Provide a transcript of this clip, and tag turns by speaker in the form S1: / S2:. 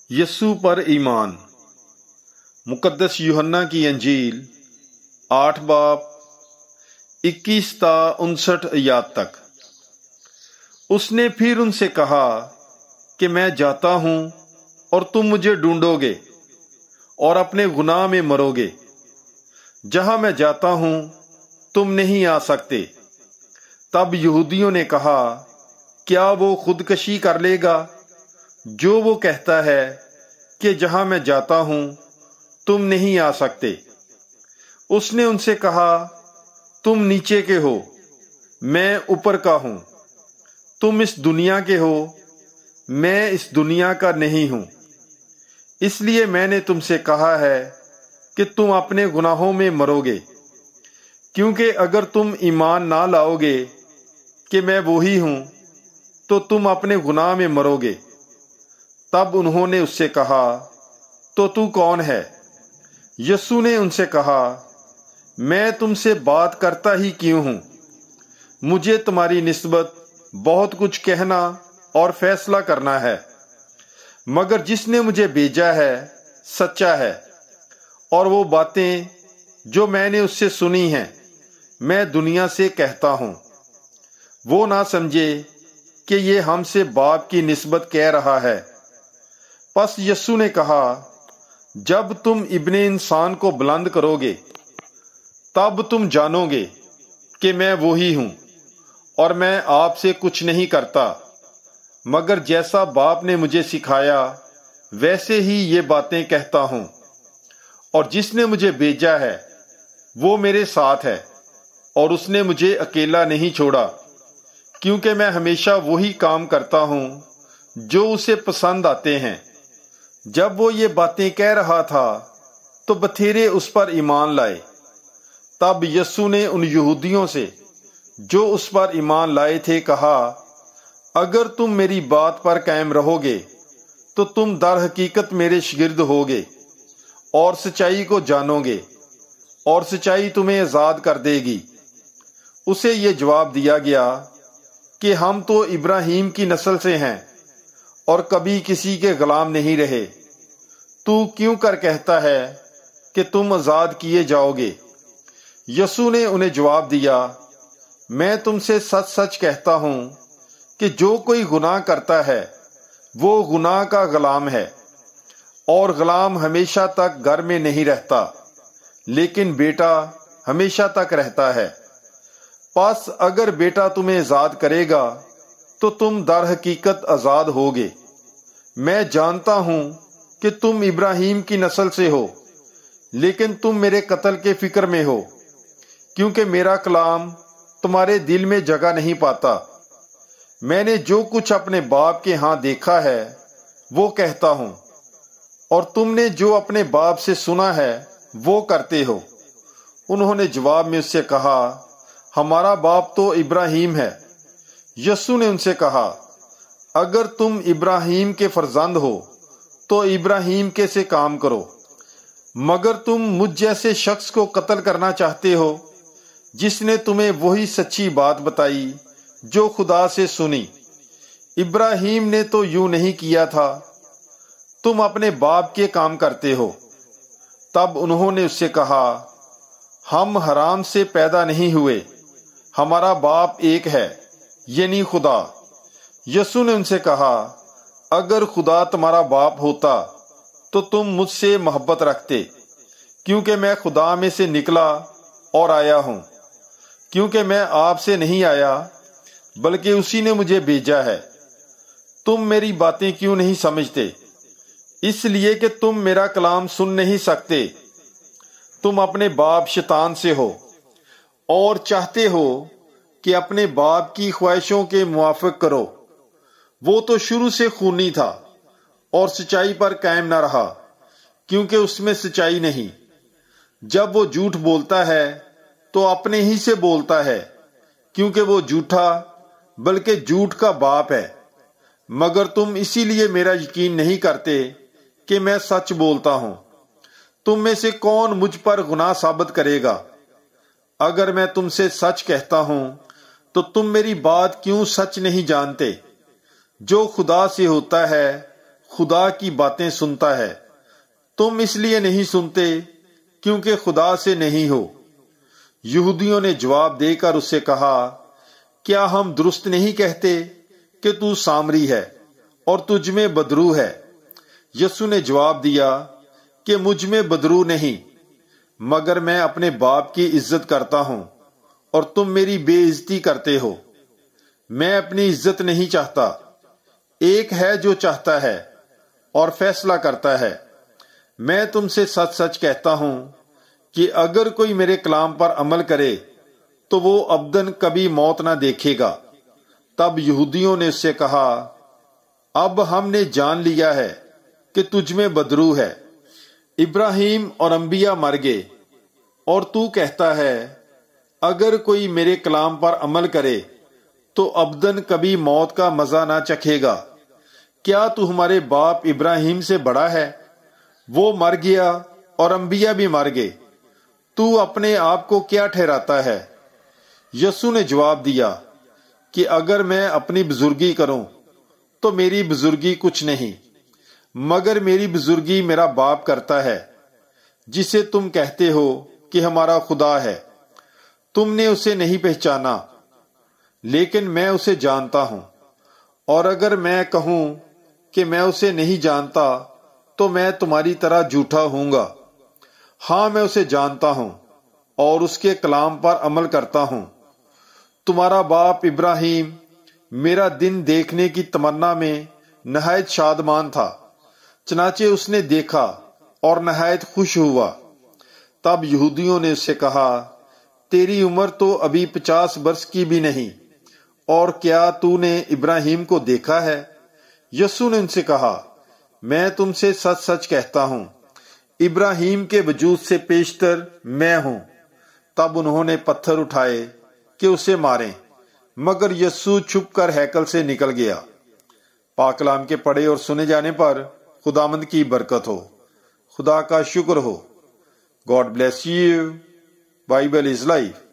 S1: یسوع پر ایمان۔ مقدس یوحنا کی انجیل 8 باب 21 تا 59 آیات تک۔ اس نے پھر ان سے کہا کہ میں جاتا ہوں اور تم مجھے ڈھونڈو گے اور اپنے گناہ میں مرو گے۔ جہاں میں جاتا ہوں تم نہیں آ سکتے۔ تب یہودیوں نے کہا، کیا وہ خودکشی کر لے گا جو وہ کہتا ہے کہ جہاں میں جاتا ہوں تم نہیں آ سکتے؟ اس نے ان سے کہا، تم نیچے کے ہو، میں اوپر کا ہوں۔ تم اس دنیا کے ہو، میں اس دنیا کا نہیں ہوں۔ اس لیے میں نے تم سے کہا ہے کہ تم اپنے گناہوں میں مرو گے، کیونکہ اگر تم ایمان نہ لاؤ گے کہ میں وہی ہوں تو تم اپنے گناہ میں مرو گے۔ تب انہوں نے اس سے کہا، تو کون ہے؟ یسوع نے ان سے کہا، میں تم سے بات کرتا ہی کیوں ہوں؟ مجھے تمہاری نسبت بہت کچھ کہنا اور فیصلہ کرنا ہے، مگر جس نے مجھے بھیجا ہے سچا ہے، اور وہ باتیں جو میں نے اس سے سنی ہیں میں دنیا سے کہتا ہوں۔ وہ نہ سمجھے کہ یہ ہم سے باپ کی نسبت کہہ رہا ہے۔ پس یسوع نے کہا، جب تم ابن انسان کو بلند کرو گے تب تم جانو گے کہ میں وہی ہوں، اور میں آپ سے کچھ نہیں کرتا، مگر جیسا باپ نے مجھے سکھایا ویسے ہی یہ باتیں کہتا ہوں۔ اور جس نے مجھے بھیجا ہے وہ میرے ساتھ ہے، اور اس نے مجھے اکیلا نہیں چھوڑا، کیونکہ میں ہمیشہ وہی کام کرتا ہوں جو اسے پسند آتے ہیں۔ جب وہ یہ باتیں کہہ رہا تھا تو بتھیرے اس پر ایمان لائے۔ تب یسوع نے ان یہودیوں سے جو اس پر ایمان لائے تھے کہا، اگر تم میری بات پر قائم رہو گے تو تم در حقیقت میرے شاگرد ہوگے اور سچائی کو جانو گے، اور سچائی تمہیں آزاد کر دے گی۔ اسے یہ جواب دیا گیا کہ ہم تو ابراہیم کی نسل سے ہیں اور کبھی کسی کے غلام نہیں رہے۔ تو کیوں کر کہتا ہے کہ تم آزاد کیے جاؤ گے؟ یسوع نے انہیں جواب دیا، میں تم سے سچ سچ کہتا ہوں کہ جو کوئی گناہ کرتا ہے وہ گناہ کا غلام ہے، اور غلام ہمیشہ تک گھر میں نہیں رہتا، لیکن بیٹا ہمیشہ تک رہتا ہے۔ پس اگر بیٹا تمہیں آزاد کرے گا تو تم در حقیقت آزاد ہوگے۔ میں جانتا ہوں کہ تم ابراہیم کی نسل سے ہو، لیکن تم میرے قتل کے فکر میں ہو، کیونکہ میرا کلام تمہارے دل میں جگہ نہیں پاتا۔ میں نے جو کچھ اپنے باپ کے ہاں دیکھا ہے وہ کہتا ہوں، اور تم نے جو اپنے باپ سے سنا ہے وہ کرتے ہو۔ انہوں نے جواب میں اس سے کہا، ہمارا باپ تو ابراہیم ہے۔ یسوع نے ان سے کہا، اگر تم ابراہیم کے فرزند ہو تو ابراہیم کے سے کام کرو، مگر تم مجھ جیسے شخص کو قتل کرنا چاہتے ہو جس نے تمہیں وہی سچی بات بتائی جو خدا سے سنی۔ ابراہیم نے تو یوں نہیں کیا تھا، تم اپنے باپ کے کام کرتے ہو۔ تب انہوں نے اس سے کہا، ہم حرام سے پیدا نہیں ہوئے، ہمارا باپ ایک ہے، یعنی خدا۔ یسوع نے ان سے کہا، اگر خدا تمہارا باپ ہوتا تو تم مجھ سے محبت رکھتے، کیونکہ میں خدا میں سے نکلا اور آیا ہوں، کیونکہ میں آپ سے نہیں آیا بلکہ اسی نے مجھے بھیجا ہے۔ تم میری باتیں کیوں نہیں سمجھتے؟ اس لیے کہ تم میرا کلام سن نہیں سکتے۔ تم اپنے باپ شیطان سے ہو اور چاہتے ہو کہ اپنے باپ کی خواہشوں کے موافق کرو۔ وہ تو شروع سے خونی تھا اور سچائی پر قائم نہ رہا، کیونکہ اس میں سچائی نہیں۔ جب وہ جھوٹ بولتا ہے تو اپنے ہی سے بولتا ہے، کیونکہ وہ جھوٹا بلکہ جھوٹ کا باپ ہے۔ مگر تم اسی لیے میرا یقین نہیں کرتے کہ میں سچ بولتا ہوں۔ تم میں سے کون مجھ پر گناہ ثابت کرے گا؟ اگر میں تم سے سچ کہتا ہوں تو تم میری بات کیوں سچ نہیں جانتے؟ جو خدا سے ہوتا ہے خدا کی باتیں سنتا ہے، تم اس لیے نہیں سنتے کیونکہ خدا سے نہیں ہو۔ یہودیوں نے جواب دے کر اس سے کہا، کیا ہم درست نہیں کہتے کہ تو سامری ہے اور تجھ میں بدرو ہے؟ یسوع نے جواب دیا کہ مجھ میں بدرو نہیں، مگر میں اپنے باپ کی عزت کرتا ہوں اور تم میری بے عزتی کرتے ہو۔ میں اپنی عزت نہیں چاہتا، ایک ہے جو چاہتا ہے اور فیصلہ کرتا ہے۔ میں تم سے سچ سچ کہتا ہوں کہ اگر کوئی میرے کلام پر عمل کرے تو وہ ابداً کبھی موت نہ دیکھے گا۔ تب یہودیوں نے اس سے کہا، اب ہم نے جان لیا ہے کہ تجھ میں بدرو ہے۔ ابراہیم اور انبیاء مر گئے اور تو کہتا ہے اگر کوئی میرے کلام پر عمل کرے تو ابداً کبھی موت کا مزہ نہ چکھے گا۔ کیا تو ہمارے باپ ابراہیم سے بڑا ہے؟ وہ مر گیا اور انبیاء بھی مر گئے، تو اپنے آپ کو کیا ٹھہراتا ہے؟ یسوع نے جواب دیا کہ اگر میں اپنی بزرگی کروں تو میری بزرگی کچھ نہیں، مگر میری بزرگی میرا باپ کرتا ہے، جسے تم کہتے ہو کہ ہمارا خدا ہے۔ تم نے اسے نہیں پہچانا، لیکن میں اسے جانتا ہوں، اور اگر میں کہوں کہ میں اسے نہیں جانتا تو میں تمہاری طرح جھوٹا ہوں گا۔ ہاں، میں اسے جانتا ہوں اور اس کے کلام پر عمل کرتا ہوں۔ تمہارا باپ ابراہیم میرا دن دیکھنے کی تمنا میں نہایت شادمان تھا، چنانچہ اس نے دیکھا اور نہایت خوش ہوا۔ تب یہودیوں نے اس سے کہا، تیری عمر تو ابھی 50 برس کی بھی نہیں، اور کیا تو نے ابراہیم کو دیکھا ہے؟ یسوع نے ان سے کہا، میں تم سے سچ سچ کہتا ہوں، ابراہیم کے وجود سے پیشتر میں ہوں۔ تب انہوں نے پتھر اٹھائے کہ اسے ماریں، مگر یسوع چھپ کر ہیکل سے نکل گیا۔ پاک کلام کے پڑھے اور سنے جانے پر خداوند کی برکت ہو۔ خدا کا شکر ہو۔ God bless you. Bible is life.